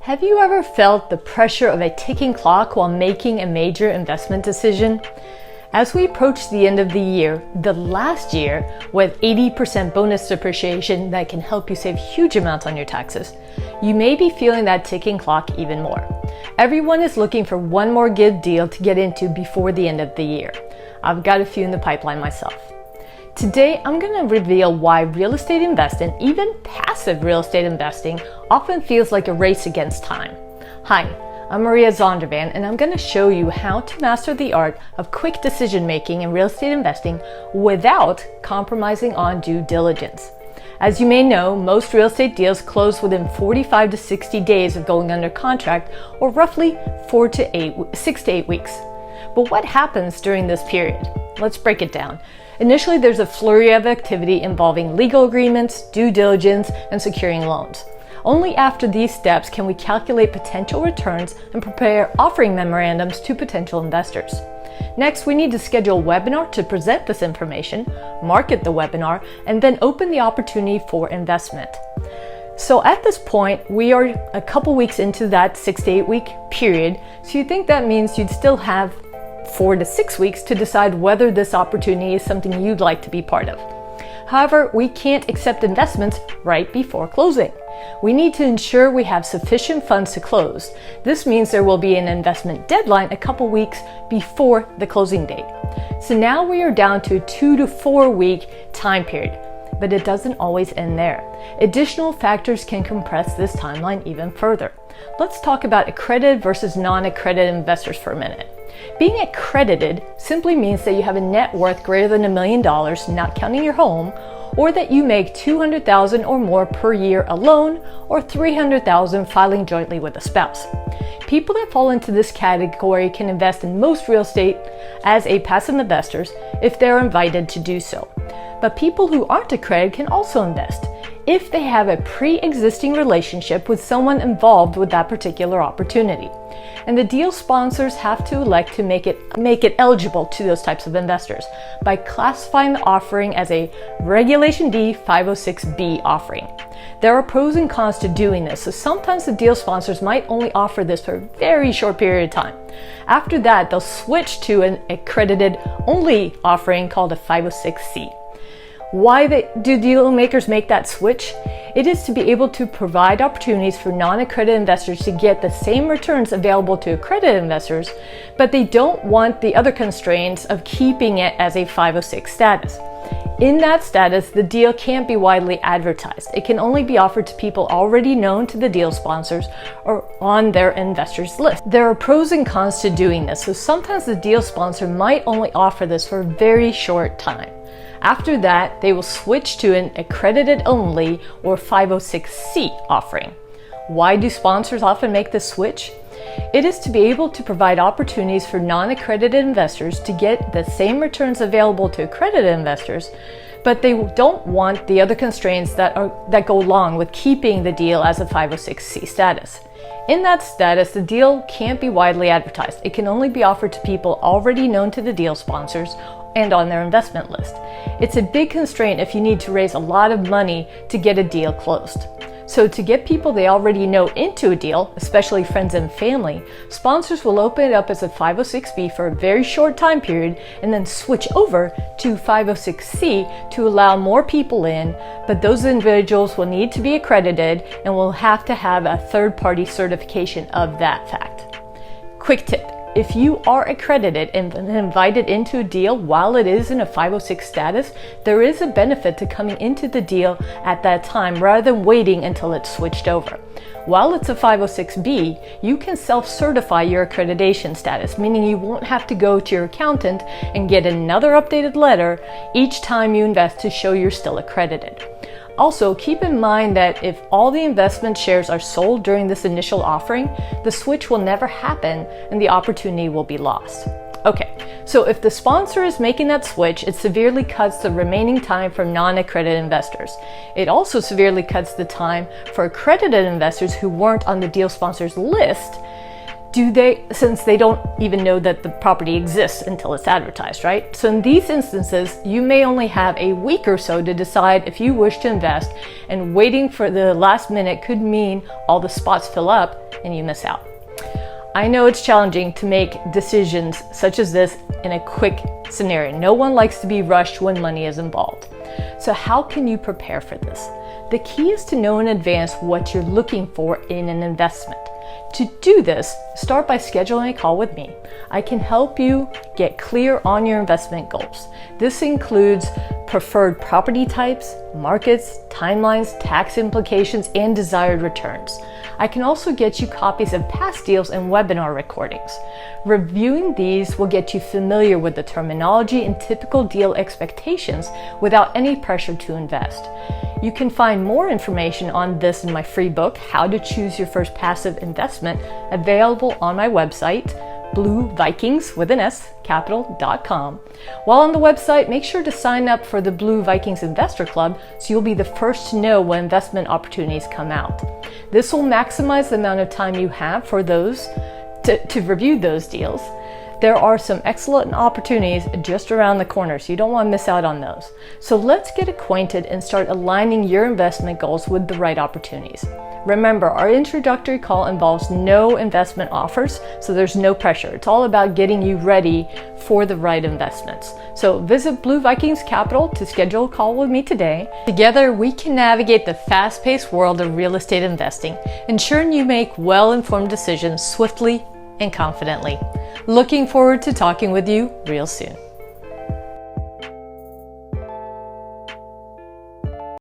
Have you ever felt the pressure of a ticking clock while making a major investment decision? As we approach the end of the year, the last year with 80% bonus depreciation that can help you save huge amounts on your taxes, you may be feeling that ticking clock even more. Everyone is looking for one more good deal to get into before the end of the year. I've got a few in the pipeline myself. Today, I'm going to reveal why real estate investing, even passive real estate investing, often feels like a race against time. Hi, I'm Maria Zondervan, and I'm going to show you how to master the art of quick decision making in real estate investing without compromising on due diligence. As you may know, most real estate deals close within 45 to 60 days of going under contract, or roughly 6 to 8 weeks. But what happens during this period? Let's break it down. Initially, there's a flurry of activity involving legal agreements, due diligence, and securing loans. Only after these steps can we calculate potential returns and prepare offering memorandums to potential investors. Next, we need to schedule a webinar to present this information, market the webinar, and then open the opportunity for investment. So at this point, we are a couple weeks into that 6 to 8 week period, so you think that means you'd still have 4 to 6 weeks to decide whether this opportunity is something you'd like to be part of. However, we can't accept investments right before closing. We need to ensure we have sufficient funds to close. This means there will be an investment deadline a couple weeks before the closing date. So now we are down to a 2 to 4 week time period, but it doesn't always end there. Additional factors can compress this timeline even further. Let's talk about accredited versus non-accredited investors for a minute. Being accredited simply means that you have a net worth greater than $1 million, not counting your home, or that you make $200,000 or more per year alone, or $300,000 filing jointly with a spouse. People that fall into this category can invest in most real estate as a passive investors if they're invited to do so. But people who aren't accredited can also invest if they have a pre-existing relationship with someone involved with that particular opportunity. And the deal sponsors have to elect to make it eligible to those types of investors by classifying the offering as a Regulation D 506B offering. There are pros and cons to doing this, so sometimes the deal sponsors might only offer this for a very short period of time. After that, they'll switch to an accredited only offering called a 506C. Why do deal makers make that switch? It is to be able to provide opportunities for non-accredited investors to get the same returns available to accredited investors, but they don't want the other constraints of keeping it as a 506 status. In that status, the deal can't be widely advertised. It can only be offered to people already known to the deal sponsors or on their investors list. There are pros and cons to doing this, so sometimes the deal sponsor might only offer this for a very short time. After that, they will switch to an accredited only or 506C offering. Why do sponsors often make this switch? It is to be able to provide opportunities for non-accredited investors to get the same returns available to accredited investors, but they don't want the other constraints that go along with keeping the deal as a 506C status. In that status, the deal can't be widely advertised. It can only be offered to people already known to the deal sponsors and on their investment list. It's a big constraint if you need to raise a lot of money to get a deal closed. So to get people they already know into a deal, especially friends and family, sponsors will open it up as a 506B for a very short time period and then switch over to 506C to allow more people in, but those individuals will need to be accredited and will have to have a third-party certification of that fact. Quick tip. If you are accredited and invited into a deal while it is in a 506 status, there is a benefit to coming into the deal at that time rather than waiting until it's switched over. While it's a 506B, you can self-certify your accreditation status, meaning you won't have to go to your accountant and get another updated letter each time you invest to show you're still accredited. Also, keep in mind that if all the investment shares are sold during this initial offering, the switch will never happen and the opportunity will be lost. Okay, so if the sponsor is making that switch, it severely cuts the remaining time for non-accredited investors. It also severely cuts the time for accredited investors who weren't on the deal sponsor's list, since they don't even know that the property exists until it's advertised, right? So in these instances, you may only have a week or so to decide if you wish to invest, and waiting for the last minute could mean all the spots fill up and you miss out. I know it's challenging to make decisions such as this in a quick scenario. No one likes to be rushed when money is involved. So how can you prepare for this? The key is to know in advance what you're looking for in an investment. To do this, start by scheduling a call with me. I can help you get clear on your investment goals. This includes preferred property types, markets, timelines, tax implications, and desired returns. I can also get you copies of past deals and webinar recordings. Reviewing these will get you familiar with the terminology and typical deal expectations without any pressure to invest. You can find more information on this in my free book, How to Choose Your First Passive Investment, available on my website, 𝒂𝒂𝒗𝒆.com. While on the website, make sure to sign up for the Blue Vikings Investor Club so you'll be the first to know when investment opportunities come out. This will maximize the amount of time you have for those to review those deals. There are some excellent opportunities just around the corner, so you don't want to miss out on those. So let's get acquainted and start aligning your investment goals with the right opportunities. Remember, our introductory call involves no investment offers, so there's no pressure. It's all about getting you ready for the right investments. So visit Blue Vikings Capital to schedule a call with me today. Together, we can navigate the fast-paced world of real estate investing, ensuring you make well-informed decisions swiftly and confidently. Looking forward to talking with you real soon.